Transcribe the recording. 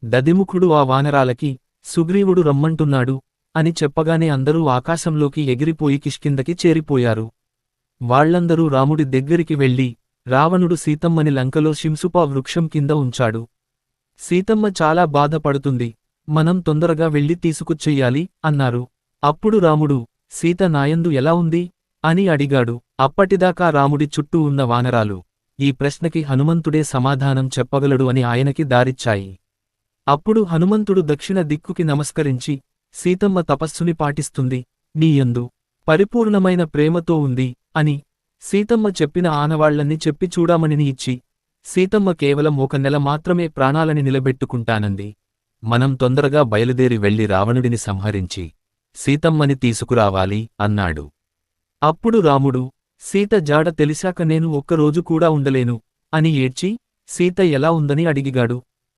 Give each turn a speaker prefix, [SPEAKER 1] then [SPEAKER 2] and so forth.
[SPEAKER 1] దదిముఖుడు ఆ వానరాలకి, సుగ్రీవుడు రమ్మంటున్నాడు, అని చెప్పగానే అందరూ ఆకాశంలోకి ఎగిరిపోయి కిష్కిందకి చేరిపోయారు. వాళ్లందరూ రాముడి దగ్గరికి వెళ్ళి, రావణుడు సీతమ్మని లంకలో శింసుపా వృక్షం కింద ఉంచాడు. సీతమ్మ చాలా బాధపడుతుంది, మనం తొందరగా వెళ్ళి తీసుకుచెయ్యాలి, అన్నారు. అప్పుడు రాముడు, సీత నాయందు ఎలా ఉంది? అని అడిగాడు. అప్పటిదాకా రాముడి చుట్టూ ఉన్న వానరాలు, ఈ ప్రశ్నకి హనుమంతుడే సమాధానం చెప్పగలడు అని ఆయనకి దారిచ్చాయి. అప్పుడు హనుమంతుడు దక్షిణ దిక్కుకి నమస్కరించి, సీతమ్మ తపస్సుని పాటిస్తుంది, నీయందు పరిపూర్ణమైన ప్రేమతో ఉంది, అని సీతమ్మ చెప్పిన ఆనవాళ్లన్నీ చెప్పి చూడామణిని ఇచ్చి, సీతమ్మ కేవలం 1 నెల మాత్రమే ప్రాణాలని నిలబెట్టుకుంటానంది. మనం తొందరగా బయలుదేరి వెళ్లి రావణుడిని సంహరించి సీతమ్మని తీసుకురావాలి, అన్నాడు. అప్పుడు రాముడు, సీత జాడ తెలిసాక నేను ఒక్కరోజు కూడా ఉండలేను, అని ఏడ్చి, సీత ఎలా ఉందని అడిగిగాడు.